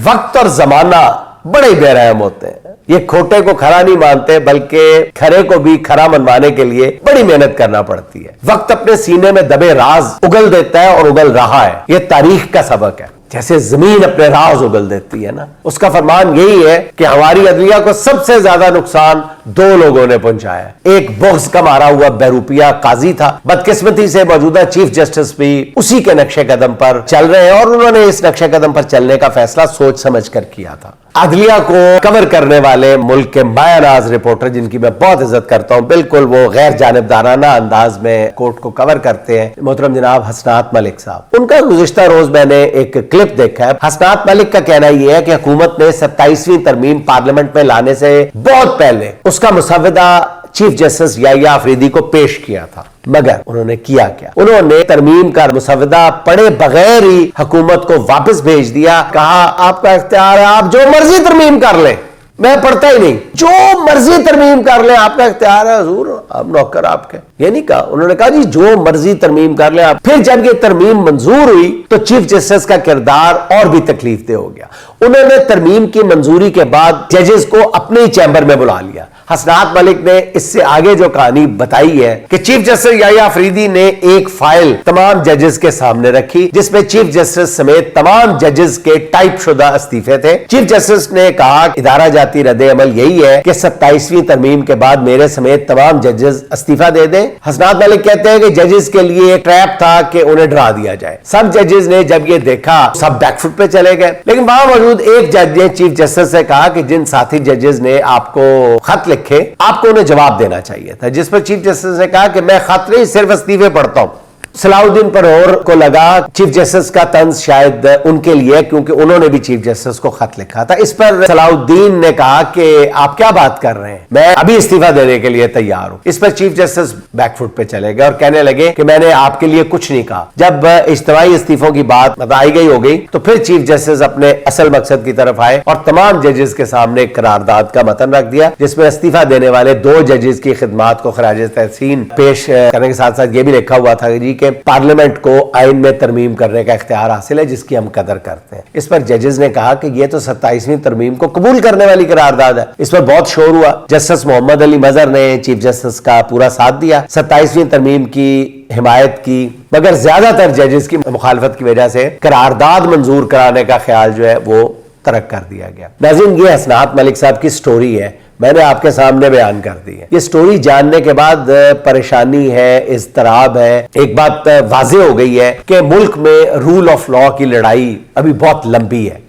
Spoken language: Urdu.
وقت اور زمانہ بڑے بے رحم ہوتے ہیں. یہ کھوٹے کو کھرا نہیں مانتے بلکہ کھرے کو بھی کھرا منوانے کے لیے بڑی محنت کرنا پڑتی ہے. وقت اپنے سینے میں دبے راز اگل دیتا ہے اور اگل رہا ہے. یہ تاریخ کا سبق ہے. جیسے زمین اپنے راز اگل دیتی ہے نا, اس کا فرمان یہی ہے کہ ہماری عدلیہ کو سب سے زیادہ نقصان دو لوگوں نے پہنچایا ہے. ایک بغض کا مارا ہوا بہروپیہ قاضی تھا. بدقسمتی سے موجودہ چیف جسٹس بھی اسی کے نقشے قدم پر چل رہے ہیں, اور انہوں نے اس نقشے قدم پر چلنے کا فیصلہ سوچ سمجھ کر کیا تھا. عدلیہ کو کور کرنے والے ملک کے مایہ ناز رپورٹر, جن کی میں بہت عزت کرتا ہوں, بالکل وہ غیر جانبدارانہ انداز میں کورٹ کو کور کرتے ہیں, محترم جناب حسنات ملک صاحب. ان کا گزشتہ روز میں نے ایک کلپ دیکھا ہے. حسنات ملک کا کہنا یہ ہے کہ حکومت نے 27ویں ترمیم پارلیمنٹ میں لانے سے بہت پہلے اس کا مسودہ چیف جسٹس یحییٰ آفریدی کو پیش کیا تھا, مگر انہوں نے کیا کیا؟ انہوں نے ترمیم کا مسودہ پڑھے بغیر ہی حکومت کو واپس بھیج دیا. کہا آپ کا اختیار ہے, آپ جو مرضی ترمیم کر لیں, میں پڑھتا ہی نہیں, جو مرضی ترمیم کر لیں, آپ کا اختیار ہے حضور, آپ نوکر آپ کے. یہ نہیں کہا, انہوں نے کہا جی جو مرضی ترمیم کر لیں آپ. پھر جب یہ ترمیم منظور ہوئی تو چیف جسٹس کا کردار اور بھی تکلیف دہ ہو گیا. انہوں نے ترمیم کی منظوری کے بعد ججز کو اپنے چیمبر میں بلا لیا. حسنات ملک نے اس سے آگے جو کہانی بتائی ہے کہ چیف جسٹس یحییٰ آفریدی نے ایک فائل تمام ججز کے سامنے رکھی جس میں چیف جسٹس سمیت تمام ججز کے ٹائپ شدہ استعفے تھے. چیف جسٹس نے کہا ادارہ جاتی رد عمل یہی ہے کہ 27ویں ترمیم کے بعد میرے سمیت تمام ججز استعفیٰ دے دیں. حسنات ملک کہتے ہیں کہ ججز کے لیے ایک ٹریپ تھا کہ انہیں ڈرا دیا جائے. سب ججز نے جب یہ دیکھا سب بیک فٹ پہ چلے گئے, لیکن وہاں موجود ایک جج نے چیف جسٹس سے کہا کہ جن ساتھی ججز نے آپ کو خط لکھے آپ کو انہیں جواب دینا چاہیے تھا. جس پر چیف جسٹس نے کہا کہ میں خط نہیں صرف استعفے پڑھتا ہوں. صلاح الدین پرور کو لگا چیف جسٹس کا طنز شاید ان کے لیے کیونکہ انہوں نے بھی چیف جسٹس کو خط لکھا تھا. اس پر صلاح الدین نے کہا کہ آپ کیا بات کر رہے ہیں, میں ابھی استعفیٰ دینے کے لیے تیار ہوں. اس پر چیف جسٹس بیک فٹ پہ چلے گئے اور کہنے لگے کہ میں نے آپ کے لیے کچھ نہیں کہا. جب اجتماعی استعفوں کی بات بتائی گئی ہو گئی تو پھر چیف جسٹس اپنے اصل مقصد کی طرف آئے اور تمام ججز کے سامنے ایک قرارداد کا متن رکھ دیا جس میں استعفیٰ دینے والے دو ججز کی خدمات کو خراج تحسین پیش کرنے کے ساتھ ساتھ یہ بھی لکھا ہوا تھا جی کہ پارلیمنٹ کو آئین میں ترمیم کرنے کا اختیار حاصل ہے جس کی ہم قدر کرتے ہیں. اس پر ججز نے کہا کہ یہ تو 27ویں ترمیم کو قبول کرنے والی قرارداد ہے. اس پر بہت شور ہوا. جسٹس محمد علی مظہر نے چیف جسٹس کا پورا ساتھ دیا, 27ویں ترمیم کی حمایت کی, مگر زیادہ تر ججز کی مخالفت کی وجہ سے قرارداد منظور کرانے کا خیال جو ہے وہ ترک کر دیا گیا. ناظرین, یہ حسنات ملک صاحب کی سٹوری ہے, میں نے آپ کے سامنے بیان کر دی ہے. یہ سٹوری جاننے کے بعد پریشانی ہے, اضطراب ہے. ایک بات واضح ہو گئی ہے کہ ملک میں رول آف لا کی لڑائی ابھی بہت لمبی ہے.